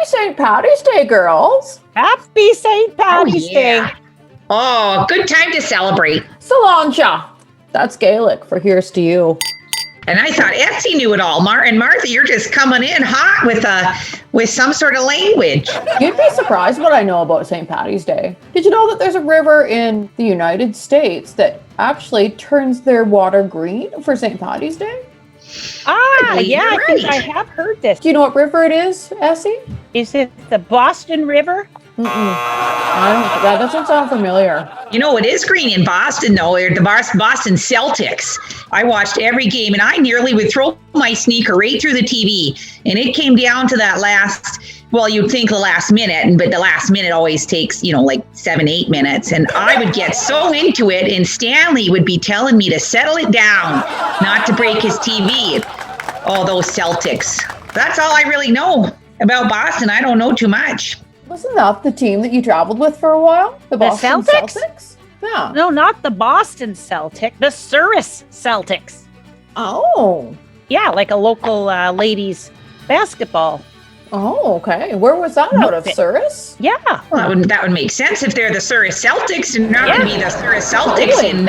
St. Patty's Day, girls. Happy St. Patty's Day. Oh, good time to celebrate. Salancha. That's Gaelic for here's to you. And I thought Etsy knew it all. And Martha, you're just coming in hot with some sort of language. You'd be surprised what I know about St. Patty's Day. Did you know that there's a river in the United States that actually turns their water green for St. Patty's Day? Yeah, I think I have heard this. Do you know what river it is, Essie? Is it the Boston River? That doesn't sound familiar. You know, it is green in Boston, though. They're the Boston Celtics. I watched every game, and I nearly would throw my sneaker right through the TV. And it came down to that last, well, you'd think the last minute, but the last minute always takes, like 7-8 minutes. And I would get so into it, and Stanley would be telling me to settle it down, not to break his TV. Oh, those Celtics. That's all I really know about Boston. I don't know too much. Wasn't that the team that you traveled with for a while? The Boston Celtics? Yeah. No, not the Boston Celtics. The Surrey Celtics. Oh. Yeah, like a local ladies basketball. Oh, okay. Where was that out of? Surrey? Yeah. Well, that would make sense if they're the Surrey Celtics. They're not going to be the Surrey Celtics in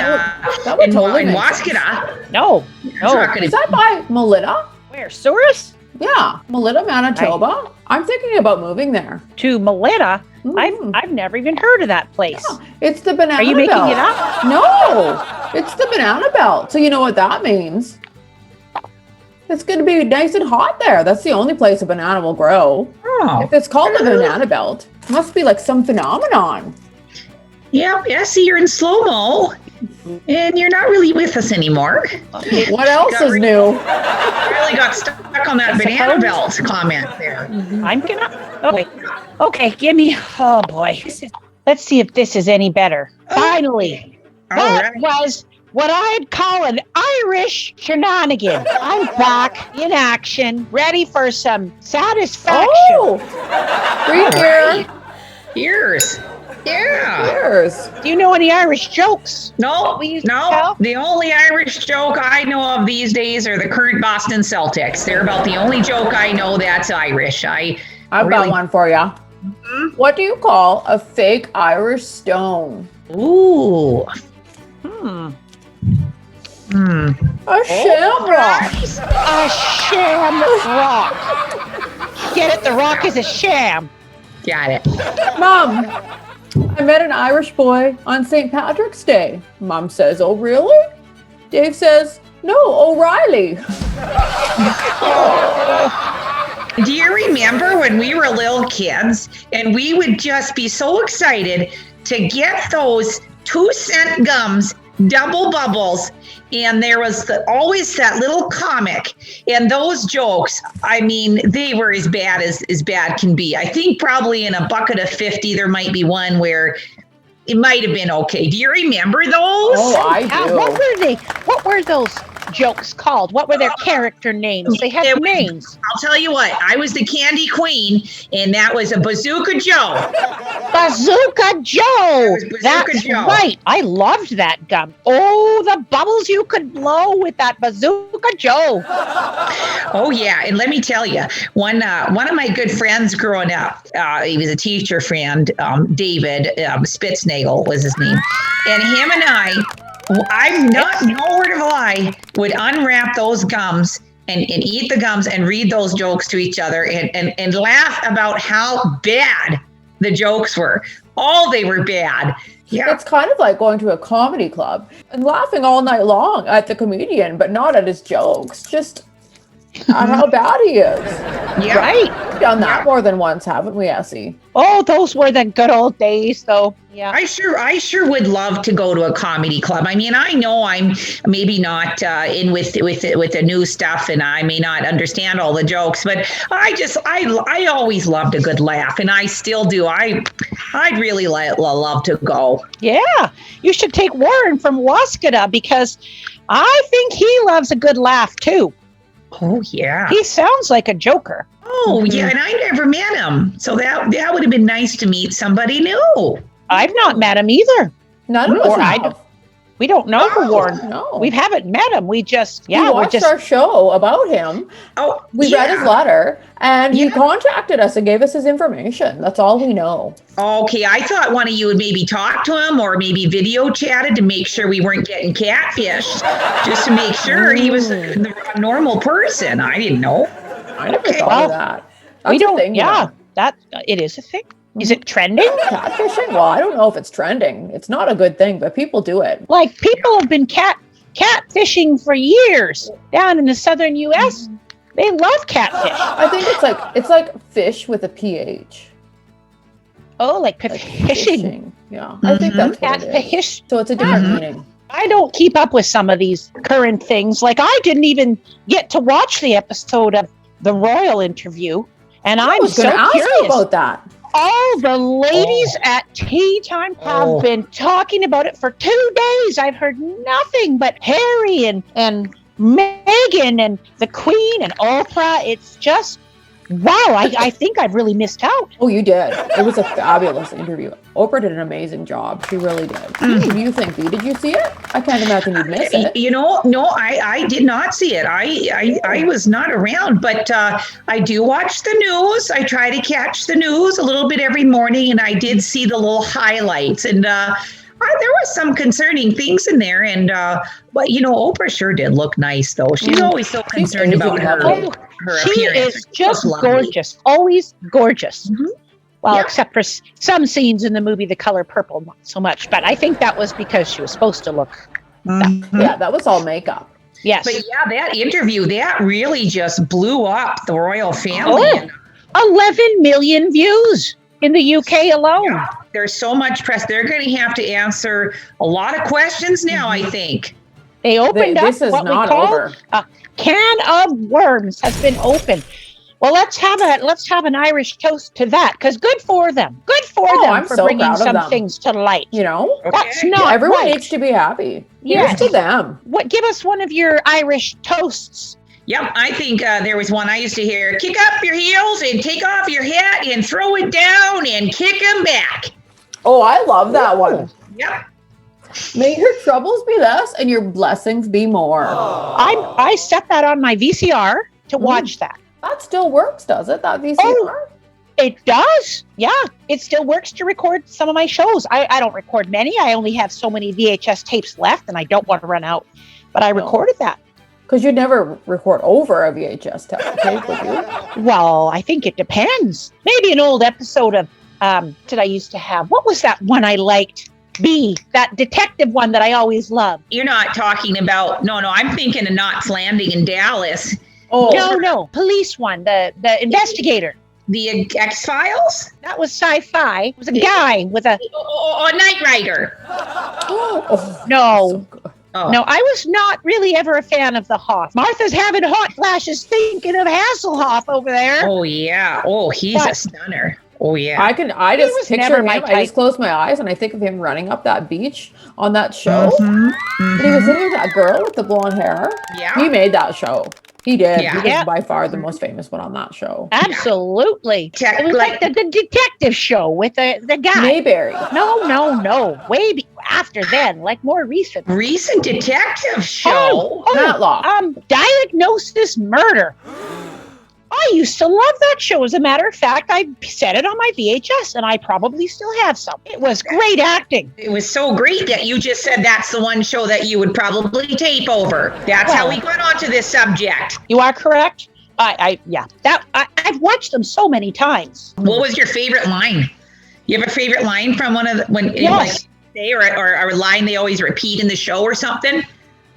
Waskata. No. Is that by Melita? Where? Surrey? Yeah, Melita, Manitoba. I'm thinking about moving there. To Melita? I've never even heard of that place. Yeah, it's the Banana Belt. Are you making it up? No, it's the Banana Belt. So you know what that means. It's going to be nice and hot there. That's the only place a banana will grow. Oh. If it's called the Banana Belt, it must be like some phenomenon. Yeah, Essie, you're in slow-mo. And you're not really with us anymore. What else is new? Really got stuck on that Banana Belt comment there. I'm gonna. Okay, give me. Oh boy. Let's see if this is any better. Finally, that was what I'd call an Irish shenanigan. I'm back in action, ready for some satisfaction. Here. Cheers. Yeah. Cheers. Do you know any Irish jokes? No. The only Irish joke I know of these days are the current Boston Celtics. They're about the only joke I know that's Irish. I've got one for you. Mm-hmm. What do you call a fake Irish stone? Ooh. A shamrock. A shamrock. Get it? The rock is a sham. Got it. Mom, I met an Irish boy on St. Patrick's Day. Mom says, oh, really? Dave says, no, O'Reilly. Do you remember when we were little kids and we would just be so excited to get those 2-cent gums, double bubbles, and there was always that little comic and those jokes. I mean, they were as bad as bad can be. I think probably in a bucket of 50, there might be one where it might have been okay. Do you remember those? Oh, I do. What were they? What were those jokes called? What were their character names? They had names. I'll tell you what. I was the Candy Queen, and that was a Bazooka Joe. Bazooka Joe. That's right. I loved that gum. Oh, the bubbles you could blow with that Bazooka Joe. Oh yeah, and let me tell you, one of my good friends growing up, he was a teacher friend, David Spitznagel was his name, and him and I'm not no word of a lie, would unwrap those gums and eat the gums and read those jokes to each other and laugh about how bad the jokes were. Oh, they were bad. Yeah. It's kind of like going to a comedy club and laughing all night long at the comedian, but not at his jokes. Just at how bad he is. Yeah. Right? We've done that more than once, haven't we, Essie? Oh, those were the good old days, though. Yeah. I sure would love to go to a comedy club. I mean, I know I'm maybe not in with the new stuff, and I may not understand all the jokes, but I always loved a good laugh, and I still do. I'd really love to go. Yeah, you should take Warren from Waskata because I think he loves a good laugh too. Oh yeah, he sounds like a joker. Oh yeah, and I never met him, so that would have been nice to meet somebody new. I've not met him either. None of us have. We don't know who Warren. No. We haven't met him. We just, He watched our show about him. Oh, We read his letter, and he contacted us and gave us his information. That's all we know. Okay, I thought one of you would maybe talk to him or maybe video chatted to make sure we weren't getting catfished, just to make sure he was a normal person. I didn't know. I never thought of that. That's We don't. a thing, that it is a thing. Is it trending? Catfishing? Well, I don't know if it's trending. It's not a good thing, but people do it. Like people have been catfishing for years down in the southern U.S. They love catfish. I think it's like fish with a pH. Oh, like Like fishing. Yeah, I think that's what it is. Catfish. So it's a different meaning. I don't keep up with some of these current things. Like I didn't even get to watch the episode of the royal interview, and I I'm was so going to ask curious. you about that. All the ladies at tea time have been talking about it for 2 days. I've heard nothing but Harry and Meghan and the Queen and Oprah. It's just, wow, I think I've really missed out. Oh, you did. It was a fabulous interview. Oprah did an amazing job. She really did. What do you think, Bea? Did you see it? I can't imagine you'd miss it. You know, no, I did not see it. I was not around, but I do watch the news. I try to catch the news a little bit every morning, and I did see the little highlights. And there was some concerning things in there. And but you know, Oprah sure did look nice, though. She's always so concerned about her She appearance. is just gorgeous, always gorgeous. Well, except for some scenes in the movie The Color Purple, not so much. But I think that was because she was supposed to look. Yeah, that was all makeup. Yes. But yeah, that interview, that really just blew up the royal family. 11 million views in the UK alone. Yeah, there's so much press. They're going to have to answer a lot of questions now, I think. They opened up This is what we not call over. a can of worms has been opened. Well, let's have an Irish toast to that, because good for them. Good for them I'm for so bringing proud of some them. things to light. You know? That's not Everyone right. needs to be happy. Yes. Here's to them. What? Give us one of your Irish toasts. Yep, I think there was one I used to hear, kick up your heels and take off your hat and throw it down and kick them back. Oh, I love that one. Yep. May your troubles be less and your blessings be more. I set that on my VCR to watch that. That still works, does it? That VCR? Oh, it does. Yeah, it still works to record some of my shows. I don't record many. I only have so many VHS tapes left, and I don't want to run out. But I recorded that. Because you'd never record over a VHS tape, would you? Well, I think it depends. Maybe an old episode of that I used to have. What was that one I liked? That detective one that I always loved. You're not talking about, no, I'm thinking of Knots Landing in Dallas. Oh, No, police one, the investigator. The X-Files? That was sci-fi. It was a guy with a... Oh, Knight Rider. No. Oh. No, I was not really ever a fan of the Hoff. Martha's having hot flashes thinking of Hasselhoff over there. Oh, yeah. Oh, he's a stunner. Oh, yeah. I just was picture never him. my I type. just close my eyes and I think of him running up that beach on that show. Mm-hmm. And he was sitting with that girl with the blonde hair. Yeah. He made that show. He did. Yeah. He was by far the most famous one on that show. Absolutely. It was like the detective show with the guy. Mayberry. No. Way after then, like more recent. Recent detective show. Matlock. Diagnosis Murder. I used to love that show. As a matter of fact, I set it on my VHS, and I probably still have some. It was great acting. It was so great that you just said that's the one show that you would probably tape over. That's how we got onto this subject. You are correct. I've watched them so many times. What was your favorite line? You have a favorite line from one of the Yes. or a line they always repeat in the show or something?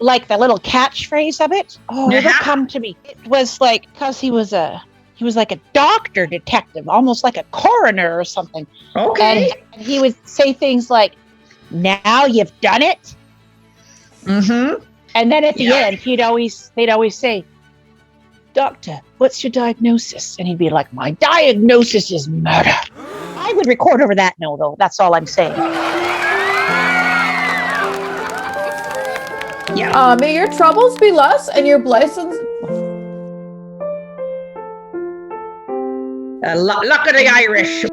Like the little catchphrase of it. Oh, it'll Uh-huh. come to me. It was like, because he was like a doctor detective, almost like a coroner or something. Okay. And he would say things like, "Now you've done it." Mm-hmm. And then at the end, they'd always say, "Doctor, what's your diagnosis?" And he'd be like, "My diagnosis is murder." I would record over that note, though. That's all I'm saying. Yeah. May your troubles be less and your blessings. Luck of the Irish.